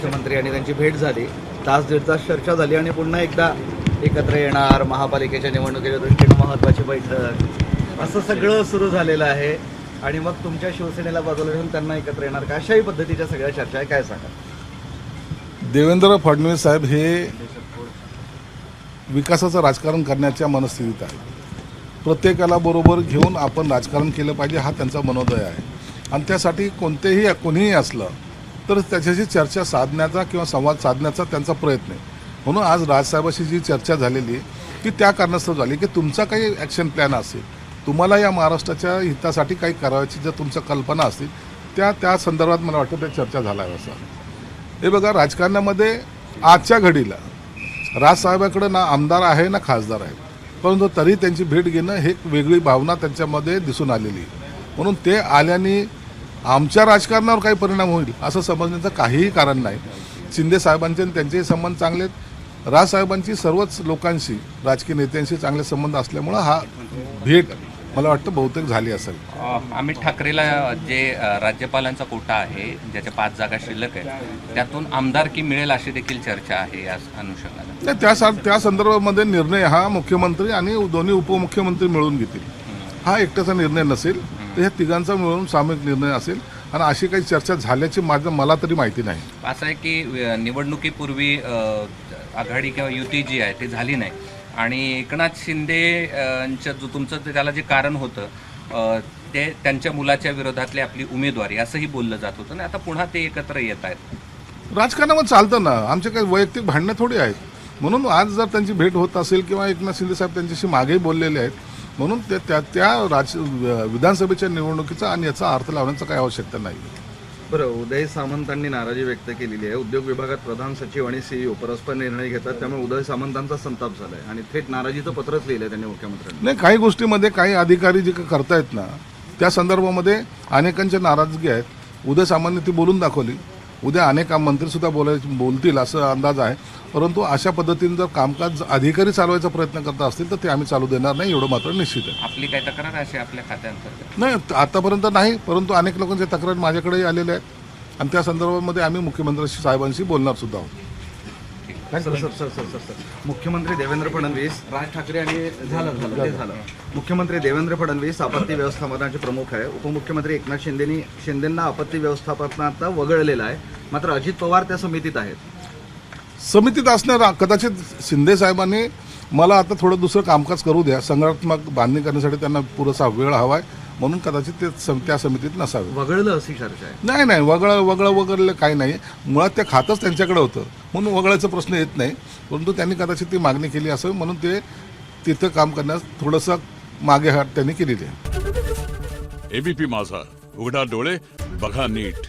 मुख्यमंत्री आणि त्यांची भेट झाली, तास दीड तास चर्चा झाली आणि पुन्हा एकदा एकत्र येणार, महापालिकेच्या निवडणुकीच्या दृष्टीनं महत्त्वाची बैठक, असं सगळं सुरू झालेलं आहे. आणि मग तुमच्या शिवसेनेला बाजूला ठेवून त्यांना एकत्र येणार का, अशाही पद्धतीच्या सगळ्या चर्चा आहे, काय सांगा? देवेंद्र फडणवीस साहेब हे विकासाचं राजकारण करण्याच्या मनस्थितीत आहे. प्रत्येकाला बरोबर घेऊन आपण राजकारण केलं पाहिजे, हा त्यांचा मनोदय आहे. आणि त्यासाठी कोणीही असलं तर त्याच्याशी चर्चा साधण्याचा किंवा संवाद साधण्याचा त्यांचा प्रयत्न आहे. म्हणून आज राजसाहेबाशी जी चर्चा झालेली ती त्या कारणास्तव झाली की तुमचा काही ॲक्शन प्लॅन असेल, तुम्हाला या महाराष्ट्राच्या हितासाठी काही करायची जर तुमच्या कल्पना असतील त्या संदर्भात मला वाटतं त्या चर्चा झाला आहे. असं हे बघा, राजकारणामध्ये आजच्या घडीला राजसाहेबाकडे ना आमदार आहे ना खासदार आहे, परंतु तरी त्यांची भेट घेणं हे एक वेगळी भावना त्यांच्यामध्ये दिसून आलेली आहे. म्हणून ते आल्याने आमच्या राजकारणावर काही परिणाम होईल असं समजण्याचं काहीही कारण नाही. शिंदे साहेबांचे आणि त्यांचेही संबंध चांगले आहेत. राजसाहेबांची सर्वच लोकांशी, राजकीय नेत्यांशी चांगले संबंध असल्यामुळं हा भेट मला वाटतं बहुतेक झाली असेल. अमित ठाकरेला जे राज्यपालांचा कोटा आहे, ज्याच्या 5 जागा शिल्लक आहेत, त्यातून आमदारकी मिळेल अशी देखील चर्चा आहे या अनुषंगाने. त्या संदर्भामध्ये निर्णय हा मुख्यमंत्री आणि दोन्ही उपमुख्यमंत्री मिळून घेतील. हा एकट्याचा निर्णय नसेल, तर ह्या तिघांचा मिळून सामूहिक निर्णय असेल. आणि अशी काही चर्चा झाल्याची मला तरी माहिती नाही. असं आहे की निवडणुकीपूर्वी आघाडी किंवा युती जी आहे ती झाली नाही आणि एकनाथ शिंदेच्या जो तुमचं त्याला जे कारण होतं ते त्यांच्या मुलाच्या विरोधातली आपली उमेदवारी असंही बोललं जात होतं ना, आता पुन्हा ते एकत्र येत आहेत. राजकारणामध्ये चालतं ना, आमचे काही वैयक्तिक भांडणं थोडी आहेत. म्हणून आज जर त्यांची भेट होत असेल किंवा एकनाथ शिंदे साहेब त्यांच्याशी मागेही बोललेले आहेत, म्हणून त्या विधानसभेच्या निवडणुकीचा आणि याचा अर्थ लावण्याचा काही आवश्यकता नाही. बरं, उदय सामंतांनी नाराजी व्यक्त केलेली आहे. उद्योग विभागात प्रधान सचिव आणि सीईओ परस्पर निर्णय घेतात, त्यामुळे उदय सामंतांचा संताप झालाय आणि थेट नाराजीचं पत्रच लिहिलंय त्यांनी मुख्यमंत्र्यांनी. नाही, काही गोष्टीमध्ये काही अधिकारी जे करतायत ना त्या संदर्भामध्ये अनेकांच्या नाराजगी आहेत. उदय सामंतांनी ती बोलून दाखवली. उद्या अनेक मंत्रीसुद्धा बोलतील असं अंदाज आहे. परंतु अशा पद्धतीने जर कामकाज अधिकारी चालवायचा प्रयत्न करत असतील तर ते आम्ही चालू देणार नाही, एवढं मात्र निश्चित आहे. आपली काही तक्रार अशी आपल्या खात्यांतर्गत नाही आतापर्यंत नाही, परंतु अनेक लोकांच्या तक्रार माझ्याकडेही आलेल्या आहेत आणि त्या संदर्भामध्ये आम्ही मुख्यमंत्री साहेबांशी बोलणार सुद्धा आहोत. सर मुख्यमंत्री देवेंद्र फडणवीस, राज ठाकरे आणि झालं मुख्यमंत्री देवेंद्र फडणवीस आपत्ती व्यवस्थापनाचे प्रमुख आहे. उपमुख्यमंत्री एकनाथ शिंदेंना आपत्ती व्यवस्थापनात वगळलेलं आहे, मात्र अजित पवार त्या समितीत आहेत. समितीत असणार कदाचित शिंदे साहेबांनी मला आता थोडं दुसरं कामकाज करू द्या, संघटनात्मक बांधणी करण्यासाठी त्यांना पुरेसा वेळ हवा आहे, म्हणून कदाचित ते त्या समितीत नसावे. वगळलं अशी चर्चा आहे. नाही वगळलं काही नाही. मुळात ते खातंच त्यांच्याकडे होतं म्हणून वगळायचा प्रश्न येत नाही. परंतु त्यांनी कदाचित ती मागणी केली असावी, म्हणून ते तिथं काम करण्यास थोडंसं मागे हात त्यांनी केलेली आहे. एबीपी माझा, उघडा डोळे बघा नीट.